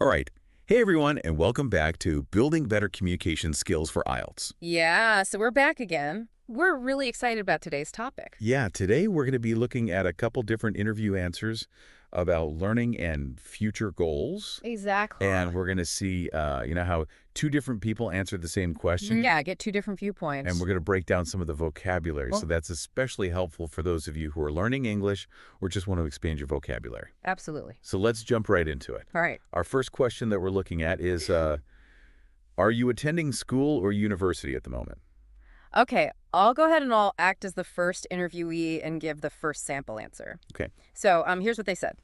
All right. Hey, everyone, and welcome back to Building Better Communication Skills for IELTS. Yeah, so we're back again. We're really excited about today's topic. Yeah, today we're going to be looking at a couple different interview answers about learning and future goals. Exactly. And we're going to see, how two different people answered the same question. Yeah, get two different And viewpoints. we're going to break down some of the vocabulary. So Well, that's especially helpful for those of you who are learning English or just want to expand your vocabulary. absolutely. So let's jump right into it. All right. Our first question that we're looking at is, are you attending school or university at the moment? Okay, I'll go ahead and I'll act as the first interviewee and give the first sample answer. Okay. So, here's what they said.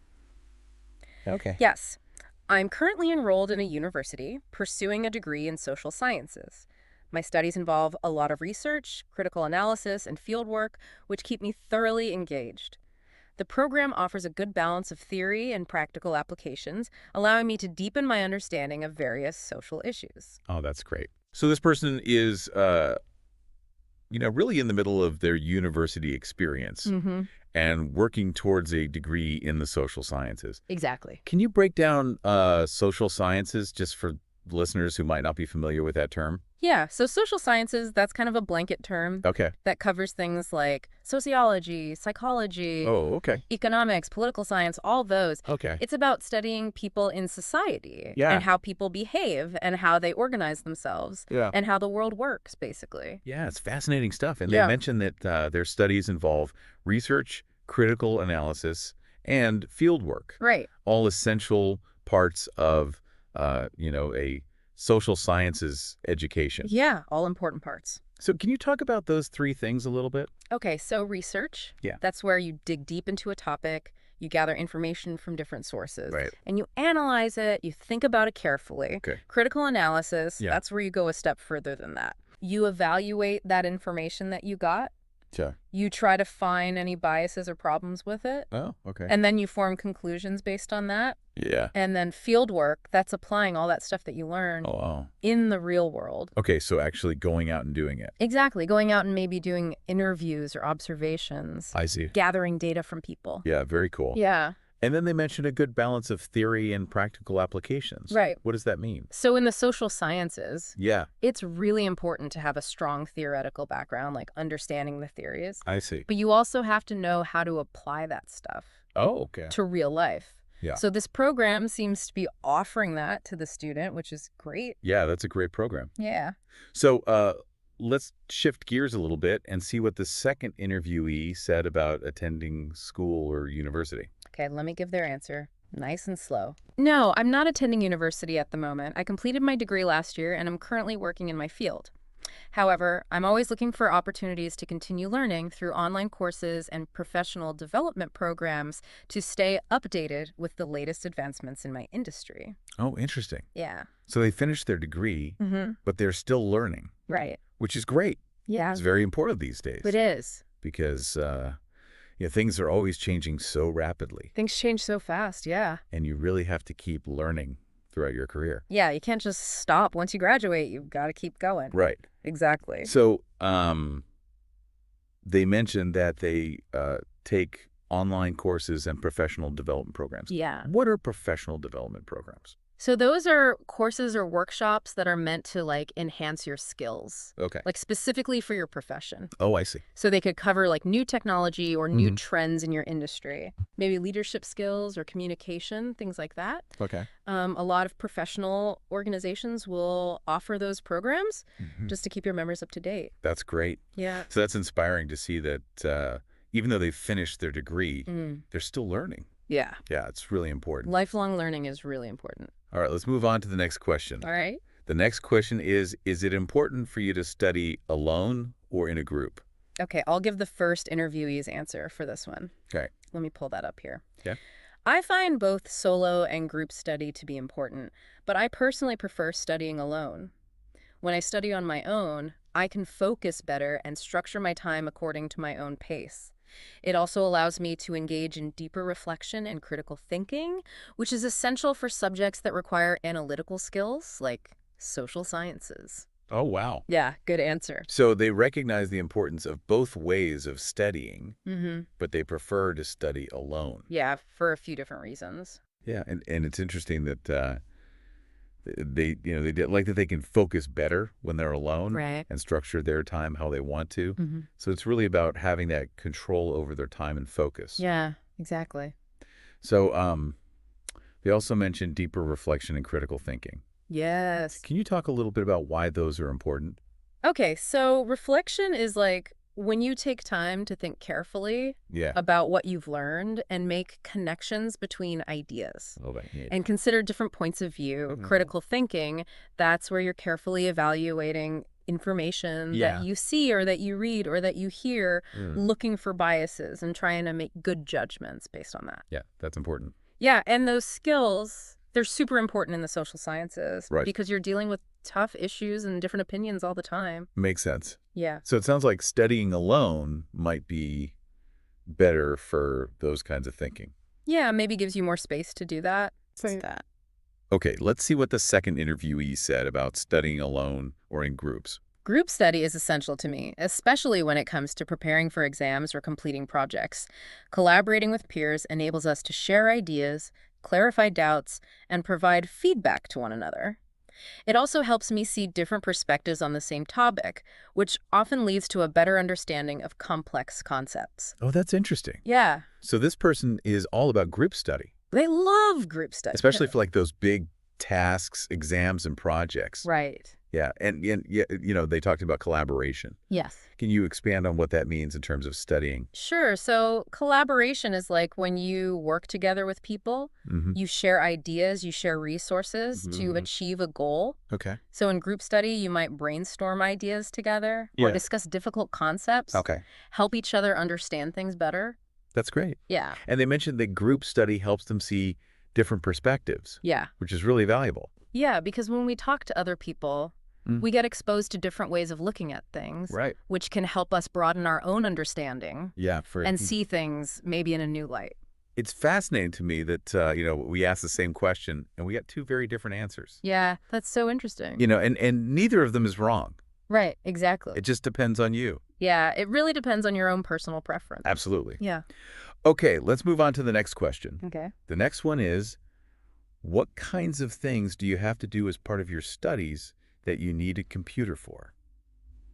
Okay. Yes, I'm currently enrolled in a university pursuing a degree in social sciences. My studies involve a lot of research, critical analysis, and fieldwork, which keep me thoroughly engaged. The program offers a good balance of theory and practical applications, allowing me to deepen my understanding of various social issues. Oh, that's great. So this person is, really in the middle of their university experience Mm-hmm. and working towards a degree in the social sciences. Exactly. Can you break down social sciences just for listeners who might not be familiar with that term? Yeah, so social sciences, that's kind of a blanket term Okay. that covers things like sociology, psychology, Oh, okay. economics, political science, all those. Okay. It's about studying people in society Yeah. and how people behave and how they organize themselves Yeah. and how the world works, basically. Yeah, it's fascinating stuff. And they Yeah. mentioned that their studies involve research, critical analysis, and field work, Right. all essential parts of, a social sciences education. Yeah, all important parts. So can you talk about those three things a little bit? Okay, so research. Yeah. That's where you dig deep into a topic, you gather information from different sources, Right. and you analyze it, you think about it carefully. Okay. Critical analysis, Yeah. that's where you go a step further than that. You evaluate that information that you got, Sure. you try to find any biases or problems with it, Oh, okay. and then you form conclusions based on that. Yeah. And then field work, that's applying all that stuff that you learned Oh, wow. in the real world. Okay, so actually going out and doing it. Exactly, going out and maybe doing interviews or observations, I see. gathering data from people. Yeah, very cool. Yeah, And then they mentioned a good balance of theory and practical applications. right. What does that mean? So in the social sciences, Yeah, it's really important to have a strong theoretical background, like understanding the theories. I see. But you also have to know how to apply that stuff Oh, okay. to real life. Yeah. So this program seems to be offering that to the student, which is great. Yeah, that's a great program. Yeah. So let's shift gears a little bit and see what the second interviewee said about attending school or university. Okay, let me give their answer. Nice and slow. No, I'm not attending university at the moment. I completed my degree last year and I'm currently working in my field. However, I'm always looking for opportunities to continue learning through online courses and professional development programs to stay updated with the latest advancements in my industry. Oh, interesting. Yeah. So they finished their degree, Mm-hmm. but they're still learning, Right. which is great. Yeah. It's very important these days It is. because things are always changing so rapidly, Things change so fast. Yeah. and you really have to keep learning throughout your career. Yeah. You can't just stop once you graduate. You've got to keep going. Right. Exactly. So they mentioned that they take online courses and professional development programs. Yeah. What are professional development programs? So those are courses or workshops that are meant to enhance your skills, Okay. like specifically for your profession. Oh, I see. So they could cover new technology or new Mhm. trends in your industry, maybe leadership skills or communication, things like that. Okay. A lot of professional organizations will offer those programs Mhm. just to keep your members up to date. That's great. Yeah. So that's inspiring to see that even though they've finished their degree, Mm. they're still learning. Yeah. Yeah, it's really important. Lifelong learning is really important. All right, let's move on to the next question. All right. The next question is it important for you to study alone or in a group? Okay, I'll give the first interviewee's answer for this one. Okay. Let me pull that up here. Yeah. I find both solo and group study to be important, but I personally prefer studying alone. When I study on my own, I can focus better and structure my time according to my own pace. It also allows me to engage in deeper reflection and critical thinking, which is essential for subjects that require analytical skills like social sciences. Oh, wow. Yeah, good answer. So they recognize the importance of both ways of studying, Mm-hmm. but they prefer to study alone. Yeah, for a few different reasons. Yeah, and it's interesting that They did like that they can focus better when they're alone Right. and structure their time how they want to. Hmm. So it's really about having that control over their time and focus. Yeah, exactly. So they also mentioned deeper reflection and critical thinking. Yes. Can you talk a little bit about why those are important? Okay, so reflection is like when you take time to think carefully Yeah. about what you've learned and make connections between ideas Oh, right. Yeah. and consider different points of view. Critical thinking, that's where you're carefully evaluating information that Yeah. you see or that you read or that you hear, Mm. looking for biases and trying to make good judgments based on that. Yeah, that's important. Yeah, and those skills, they're super important in the social sciences Right. because you're dealing with tough issues and different opinions all the time. Makes sense. Yeah. So it sounds like studying alone might be better for those kinds of thinking. Yeah, maybe gives you more space to do that. Say that. Okay, let's see what the second interviewee said about studying alone or in groups. Group study is essential to me, especially when it comes to preparing for exams or completing projects. Collaborating with peers enables us to share ideas, clarify doubts, and provide feedback to one another. It also helps me see different perspectives on the same topic, which often leads to a better understanding of complex concepts. Oh, that's interesting. Yeah, So this person is all about group study, they love group study. especially for like those big tasks, exams, and projects. Right. Yeah, and yeah, they talked about collaboration. Yes. Can you expand on what that means in terms of studying? Sure. So collaboration is like when you work together with people, Mm-hmm. you share ideas, you share resources to Mhm. achieve a goal. Okay. So in group study, you might brainstorm ideas together or Yeah. discuss difficult concepts, Okay. help each other understand things better. That's great. Yeah. And they mentioned that group study helps them see different perspectives, Yeah. which is really valuable. Yeah, because when we talk to other people, Mm. we get exposed to different ways of looking at things, Right. which can help us broaden our own understanding Yeah. and see things maybe in a new light. It's fascinating to me that we asked the same question and we got two very different answers. Yeah, that's so interesting. And neither of them is wrong. Right, exactly. It just depends on you. Yeah, it really depends on your own personal preference. Absolutely. Yeah. Okay, let's move on to the next question. Okay. The next one is, what kinds of things do you have to do as part of your studies that you need a computer for?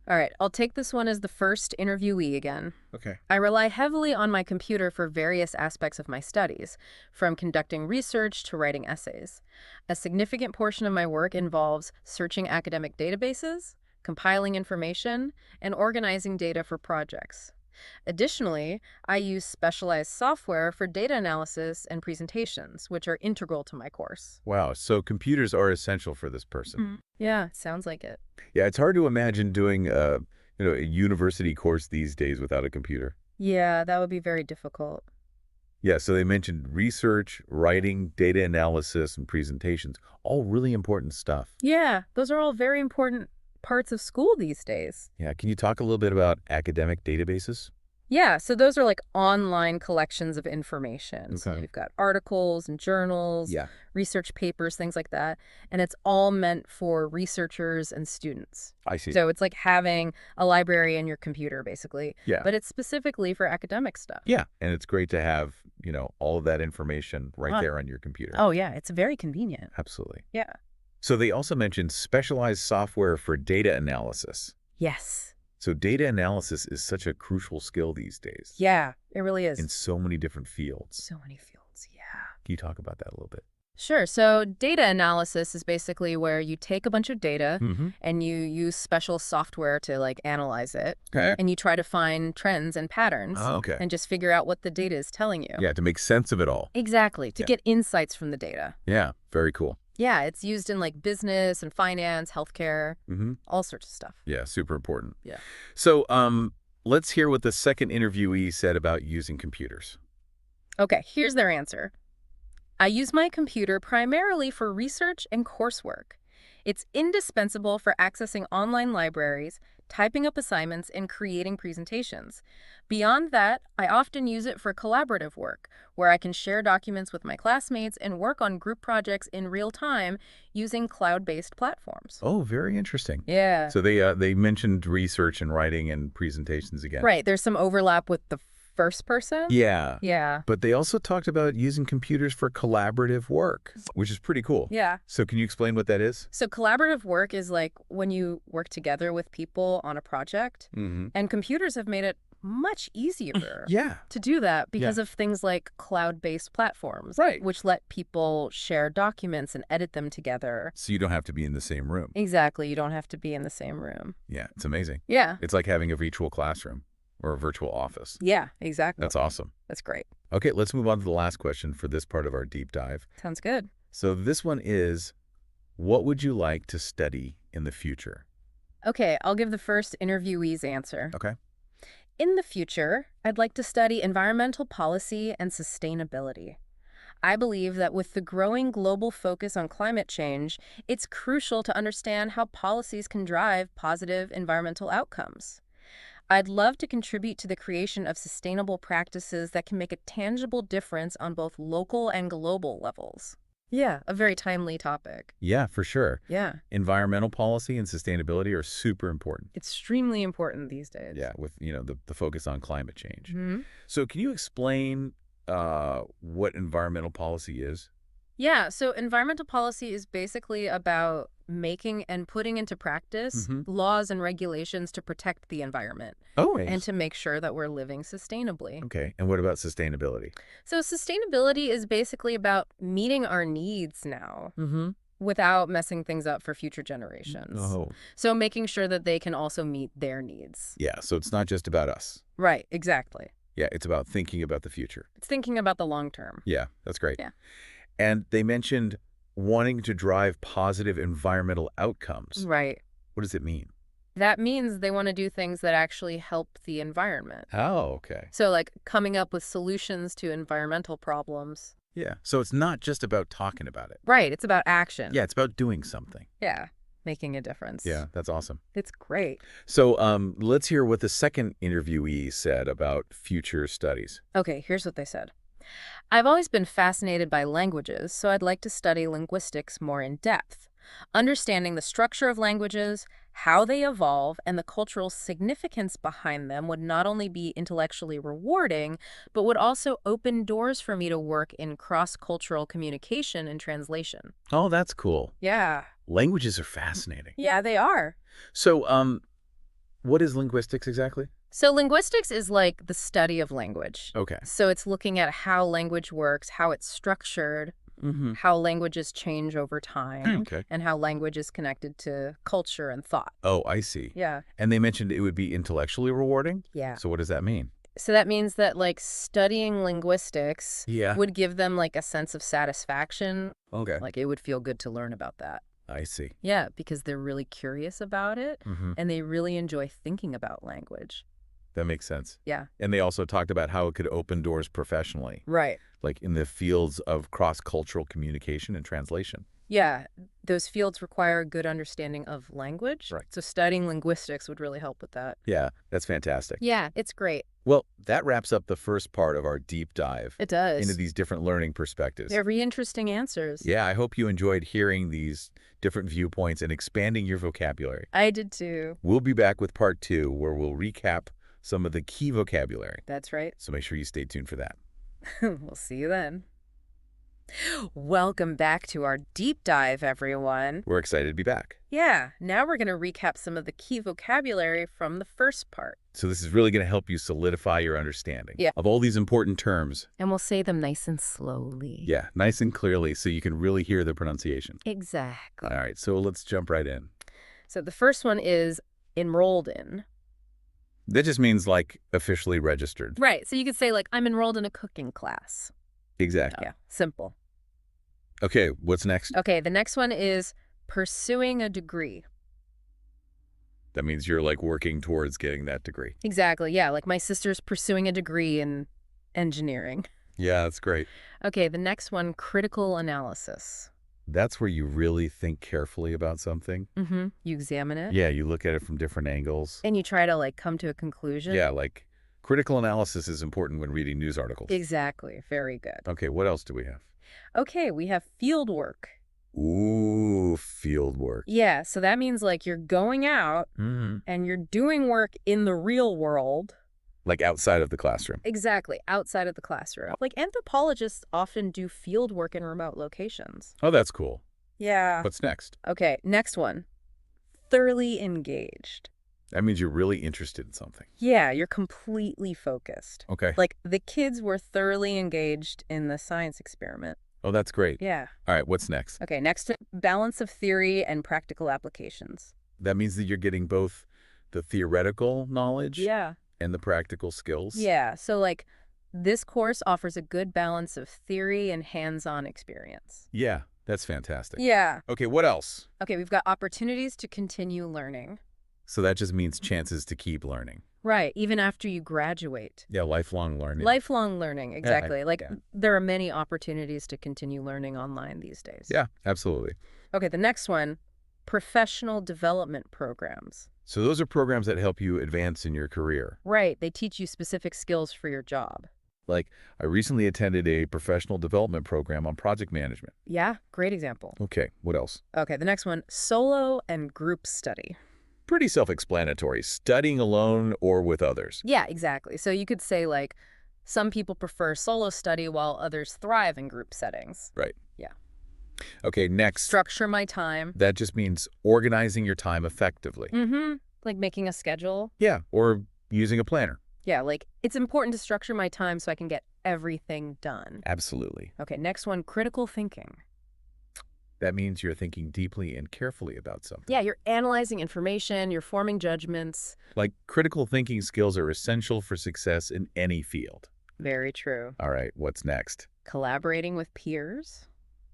All right, I'll take this one as the first interviewee again. Okay. I rely heavily on my computer for various aspects of my studies, from conducting research to writing essays. A significant portion of my work involves searching academic databases, compiling information, and organizing data for projects. Additionally, I use specialized software for data analysis and presentations, which are integral to my course. Wow, so computers are essential for this person. Yeah, sounds like it. Yeah, it's hard to imagine doing a university course these days without a computer. Yeah, that would be very difficult. Yeah, so they mentioned research, writing, data analysis, and presentations, all really important stuff. Yeah, those are all very important parts of school these days. Yeah, can you talk a little bit about academic databases? Yeah, so those are like online collections of information. So Okay. you've got articles and journals, Yeah, research papers, things like that. And it's all meant for researchers and students. I see. So it's like having a library in your computer, basically. Yeah. But it's specifically for academic stuff. Yeah, and it's great to have, all of that information right Ah. there on your computer. Oh, yeah, it's very convenient. Absolutely. Yeah. So they also mentioned specialized software for data analysis. Yes. So data analysis is such a crucial skill these days. Yeah, it really is. In so many different fields. So many fields, yeah. Can you talk about that a little bit? Sure. So data analysis is basically where you take a bunch of data Mm-hmm. and you use special software to like analyze it Okay. and you try to find trends and patterns Oh, okay. and just figure out what the data is telling you. Yeah, to make sense of it all. Exactly. To Yeah. get insights from the data. Yeah, very cool. Yeah, it's used in like business and finance, healthcare, Mm-hmm. all sorts of stuff. Yeah, super important. Yeah. So let's hear what the second interviewee said about using computers. Okay, here's their answer. I use my computer primarily for research and coursework. It's indispensable for accessing online libraries, typing up assignments, and creating presentations. Beyond that, I often use it for collaborative work, where I can share documents with my classmates and work on group projects in real time using cloud-based platforms. Oh, very interesting. Yeah. So they mentioned research and writing and presentations again. Right, there's some overlap with the First person? Yeah. Yeah. But they also talked about using computers for collaborative work, which is pretty cool. Yeah. So can you explain what that is? So collaborative work is like when you work together with people on a project, Mm-hmm. and computers have made it much easier Yeah. to do that because Yeah. of things like cloud-based platforms, Right. which let people share documents and edit them together. So you don't have to be in the same room. Exactly. You don't have to be in the same room. Yeah, it's amazing. Yeah. It's like having a virtual classroom or a virtual office. Yeah, exactly. That's awesome. That's great. Okay, let's move on to the last question for this part of our deep dive. Sounds good. So this one is, what would you like to study in the future? Okay, I'll give the first interviewee's answer. Okay. In the future, I'd like to study environmental policy and sustainability. I believe that with the growing global focus on climate change, it's crucial to understand how policies can drive positive environmental outcomes. I'd love to contribute to the creation of sustainable practices that can make a tangible difference on both local and global levels. Yeah, a very timely topic. Yeah, for sure. Yeah, Environmental policy and sustainability are super important. extremely important these days. Yeah, with, the focus on climate change. Hmm. So can you explain what environmental policy is? Yeah, so environmental policy is basically about making and putting into practice Mm-hmm. laws and regulations to protect the environment Oh, and to make sure that we're living sustainably. okay. And what about sustainability? So sustainability is basically about meeting our needs now Mm-hmm. without messing things up for future generations. Oh. So making sure that they can also meet their needs. Yeah, so it's not just about us. Right, exactly. Yeah, it's about thinking about the future. It's thinking about the long term. Yeah, that's great. Yeah. And they mentioned wanting to drive positive environmental outcomes. Right. What does it mean? That means they want to do things that actually help the environment. Oh, okay. So like coming up with solutions to environmental problems. Yeah. So it's not just about talking about it. Right, it's about action. Yeah, it's about doing something. Yeah, making a difference. Yeah, that's awesome. It's great. So let's hear what the second interviewee said about future studies. Okay, here's what they said. I've always been fascinated by languages, so I'd like to study linguistics more in depth. Understanding the structure of languages, how they evolve, and the cultural significance behind them would not only be intellectually rewarding, but would also open doors for me to work in cross-cultural communication and translation. Oh, that's cool. Yeah. Languages are fascinating. Yeah, they are. So what is linguistics exactly? So linguistics is like the study of language. Okay. So it's looking at how language works, how it's structured, Mm-hmm. how languages change over time, Okay. and how language is connected to culture and thought. Oh, I see. Yeah. And they mentioned it would be intellectually rewarding. Yeah. So what does that mean? So that means that like studying linguistics Yeah. would give them like a sense of satisfaction. Okay. Like it would feel good to learn about that. I see. Yeah, because they're really curious about it Mm-hmm. and they really enjoy thinking about language. That makes sense. Yeah. And they also talked about how it could open doors professionally, Right. like in the fields of cross-cultural communication and translation. Yeah, those fields require a good understanding of language. Right. So studying linguistics would really help with that. Yeah, that's fantastic. Yeah, it's great. Well, that wraps up the first part of our deep dive It does. into these different learning perspectives. Very interesting answers. Yeah, I hope you enjoyed hearing these different viewpoints and expanding your vocabulary. I did too. We'll be back with part 2, where we'll recap some of the key vocabulary. That's right. So make sure you stay tuned for that. We'll see you then. Welcome back to our deep dive, everyone. We're excited to be back. Yeah, now we're going to recap some of the key vocabulary from the first part. So this is really going to help you solidify your understanding of all these important terms. And we'll say them nice and slowly. Yeah, nice and clearly so you can really hear the pronunciation. Exactly. All right, so let's jump right in. So the first one is enrolled in. That just means like officially registered. Right, so you could say like, I'm enrolled in a cooking class. Exactly. Yeah, simple. Okay, what's next? Okay, the next one is pursuing a degree. That means you're like working towards getting that degree. Exactly, yeah, like my sister's pursuing a degree in engineering. Yeah, that's great. Okay, the next one, critical analysis. That's where you really think carefully about something. Mm-hmm. You examine it. Yeah, you look at it from different angles. And you try to like come to a conclusion. Yeah, like critical analysis is important when reading news articles. Exactly, very good. Okay, what else do we have? Okay, we have field work. Ooh, field work. Yeah, so that means like you're going out Mm-hmm. and you're doing work in the real world Like outside of the classroom. Exactly, outside of the classroom. Like anthropologists often do field work in remote locations. Oh, that's cool. Yeah. What's next? Okay, next one. Thoroughly engaged. That means you're really interested in something. Yeah, you're completely focused. Okay. Like the kids were thoroughly engaged in the science experiment. Oh, that's great. Yeah. All right, what's next? Okay, next, balance of theory and practical applications. That means that you're getting both the theoretical knowledge Yeah. and the practical skills. Yeah, so like this course offers a good balance of theory and hands-on experience. Yeah, that's fantastic. Yeah. Okay, what else? Okay, we've got opportunities to continue learning. So that just means chances to keep learning. Right, even after you graduate. Yeah, lifelong learning. Lifelong learning, exactly. Like yeah. there are many opportunities to continue learning online these days. Yeah, absolutely. Okay, the next one, professional development programs. So those are programs that help you advance in your career. Right, they teach you specific skills for your job. Like, I recently attended a professional development program on project management. Yeah, great example. Okay, what else? Okay, the next one, solo and group study. Pretty self-explanatory, studying alone or with others. Yeah, exactly. So you could say like some people prefer solo study while others thrive in group settings. Right. Yeah. Okay, next. Structure my time. That just means organizing your time effectively. Mm-hmm. Like making a schedule. Yeah, or using a planner. Yeah, like it's important to structure my time so I can get everything done. Absolutely. Okay, next one, critical thinking. That means you're thinking deeply and carefully about something. Yeah, you're analyzing information, you're forming judgments. Like, critical thinking skills are essential for success in any field. Very true. All right, what's next? Collaborating with peers.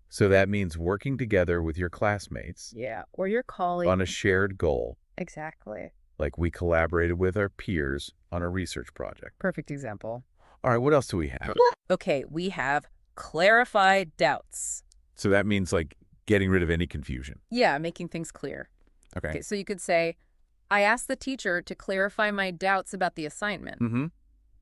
So that means working together with your classmates Yeah, or your colleagues. on a shared goal. Exactly. Like we collaborated with our peers on a research project. Perfect example. All right, what else do we have? Okay, we have clarified doubts. So that means like getting rid of any confusion. Yeah, making things clear. Okay. Okay, so you could say, I asked the teacher to clarify my doubts about the assignment. Mm-hmm.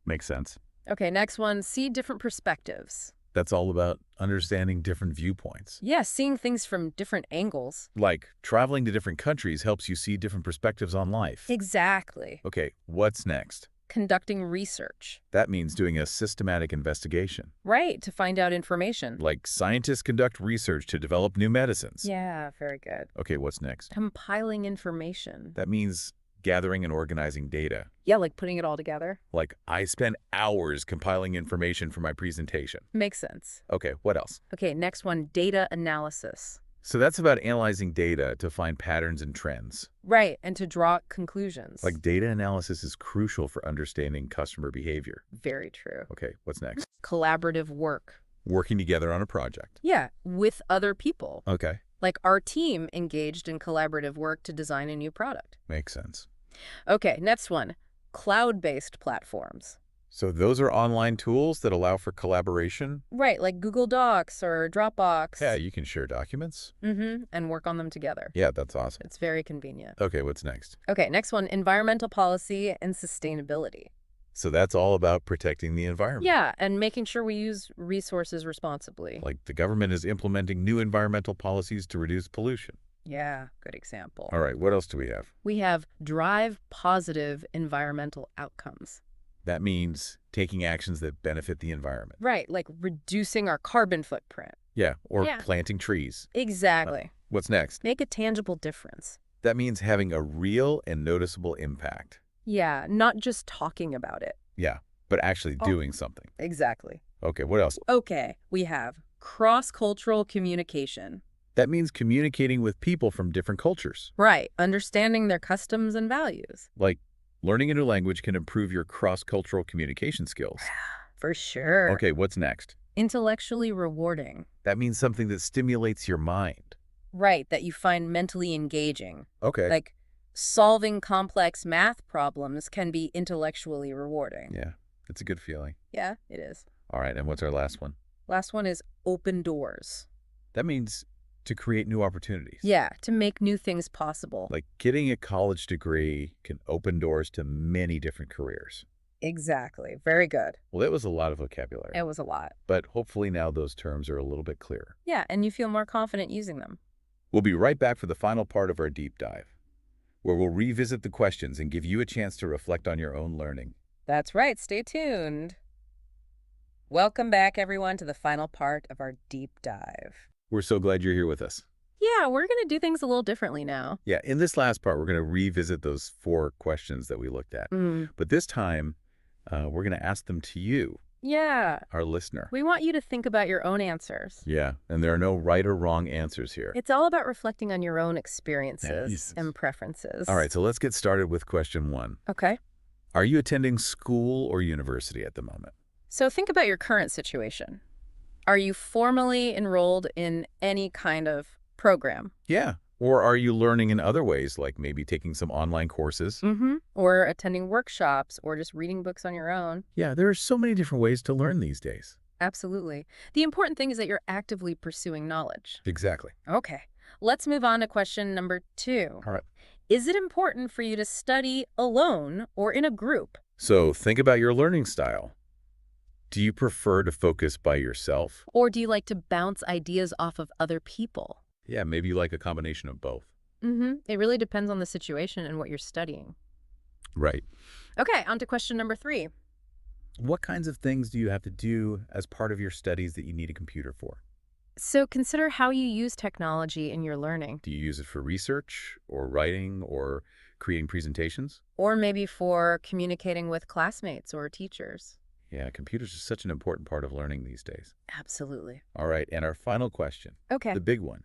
Makes sense. Okay, next one, see different perspectives. That's all about understanding different viewpoints. Yeah, seeing things from different angles. Like traveling to different countries helps you see different perspectives on life. Exactly. Okay, what's next? Conducting research. That means doing a systematic investigation. Right, to find out information. Like scientists conduct research to develop new medicines. Yeah, very good. Okay, what's next? Compiling information. That means gathering and organizing data. Yeah, like putting it all together. Like, I spent hours compiling information for my presentation. Makes sense. Okay, what else? Okay, next one, data analysis. So that's about analyzing data to find patterns and trends. Right, and to draw conclusions. Like, data analysis is crucial for understanding customer behavior. Very true. Okay, what's next? Collaborative work. Working together on a project. Yeah, with other people. Okay, Like our team engaged in collaborative work to design a new product. makes sense. Okay, next one, cloud-based platforms. So those are online tools that allow for collaboration? Right, like Google Docs or Dropbox. Yeah, you can share documents. Mm-hmm, and work on them together. Yeah, that's awesome. It's very convenient. Okay, what's next? Okay, next one, environmental policy and sustainability. So that's all about protecting the environment. Yeah, and making sure we use resources responsibly. Like the government is implementing new environmental policies to reduce pollution. Yeah, good example. All right, what else do we have? We have drive positive environmental outcomes. That means taking actions that benefit the environment. Right, like reducing our carbon footprint. Yeah, or Yeah. planting trees. Exactly. What's next? Make a tangible difference. That means having a real and noticeable impact. Yeah, not just talking about it. Yeah, but actually Oh. doing something. Exactly. Okay, what else? Okay, we have cross-cultural communication. That means communicating with people from different cultures. Right, understanding their customs and values. Like, learning a new language can improve your cross-cultural communication skills. For sure. Okay, what's next? Intellectually rewarding. That means something that stimulates your mind. Right, that you find mentally engaging. Okay. Like solving complex math problems can be intellectually rewarding. Yeah, it's a good feeling. Yeah, it is. All right, and what's our last one? Last one is open doors. That means to create new opportunities. Yeah, to make new things possible. Like getting a college degree can open doors to many different careers. Exactly. Very good. Well, that was a lot of vocabulary, It was a lot. but hopefully now those terms are a little bit clearer. Yeah, and you feel more confident using them. We'll be right back for the final part of our deep dive, where we'll revisit the questions and give you a chance to reflect on your own learning. That's right. Stay tuned. Welcome back, everyone, to the final part of our deep dive. We're so glad you're here with us. Yeah, we're going to do things a little differently now. Yeah, in this last part, we're going to revisit those 4 questions that we looked at. Mm. But this time, we're going to ask them to you, Yeah, our listener. we want you to think about your own answers. Yeah, and there are no right or wrong answers here. It's all about reflecting on your own experiences Jesus. and preferences. All right, so let's get started with question 1. Okay. Are you attending school or university at the moment? So think about your current situation. Are you formally enrolled in any kind of program? Yeah. Or are you learning in other ways, like maybe taking some online courses? Mm-hmm. Or attending workshops or just reading books on your own? Yeah, there are so many different ways to learn these days. Absolutely. The important thing is that you're actively pursuing knowledge. Exactly. Okay. Let's move on to question number 2. All right. Is it important for you to study alone or in a group? So think about your learning style. Do you prefer to focus by yourself? Or do you like to bounce ideas off of other people? Yeah, maybe you like a combination of both. Mm-hmm. It really depends on the situation and what you're studying. Right. Okay, on to question number 3. What kinds of things do you have to do as part of your studies that you need a computer for? So consider how you use technology in your learning, Do you use it for research or writing or creating presentations? or maybe for communicating with classmates or teachers. Yeah, computers are such an important part of learning these days. Absolutely. All right, and our final question, Okay. the big one.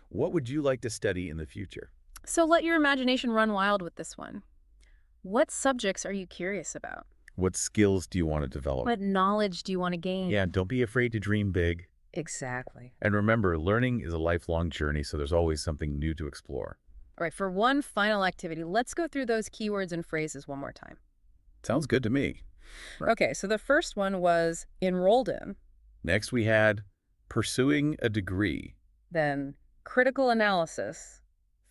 What would you like to study in the future? So let your imagination run wild with this one. What subjects are you curious about? What skills do you want to develop? What knowledge do you want to gain? Yeah, don't be afraid to dream big. Exactly. And remember, learning is a lifelong journey, so there's always something new to explore. All right, for one final activity, let's go through those keywords and phrases one more time. Sounds good to me. Right. Okay, so the first one was enrolled in, Next, we had pursuing a degree, then critical analysis,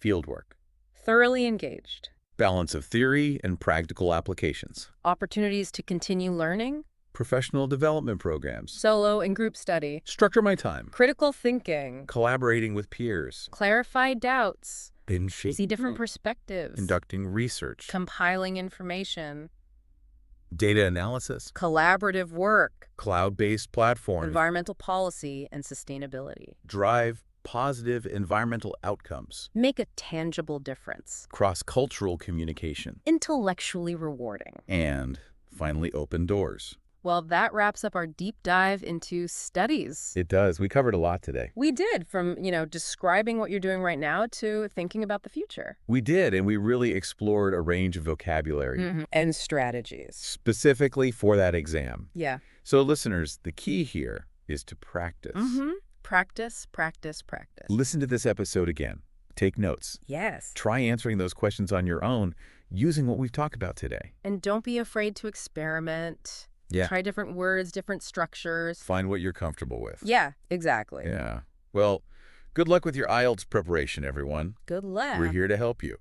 fieldwork, thoroughly engaged, balance of theory and practical applications, opportunities to continue learning, professional development programs, solo and group study, structure my time, critical thinking, collaborating with peers, clarify doubts, see see different perspectives, conducting research, compiling information, data analysis, collaborative work, cloud-based platforms, environmental policy, and sustainability. drive positive environmental outcomes, Make a tangible difference. cross-cultural communication, Intellectually rewarding. and finally open doors. Well, that wraps up our deep dive into studies. It does. We covered a lot today. We did, from, describing what you're doing right now to thinking about the future. We did, and we really explored a range of vocabulary, And strategies. specifically for that exam. Yeah. So listeners, the key here is to practice. Practice, practice, practice. Listen to this episode again. Take notes. Yes. Try answering those questions on your own using what we've talked about today. And don't be afraid to experiment. Yeah. Try different words, different structures. Find what you're comfortable with. Yeah, exactly. Yeah. Well, good luck with your IELTS preparation, everyone. Good luck. We're here to help you.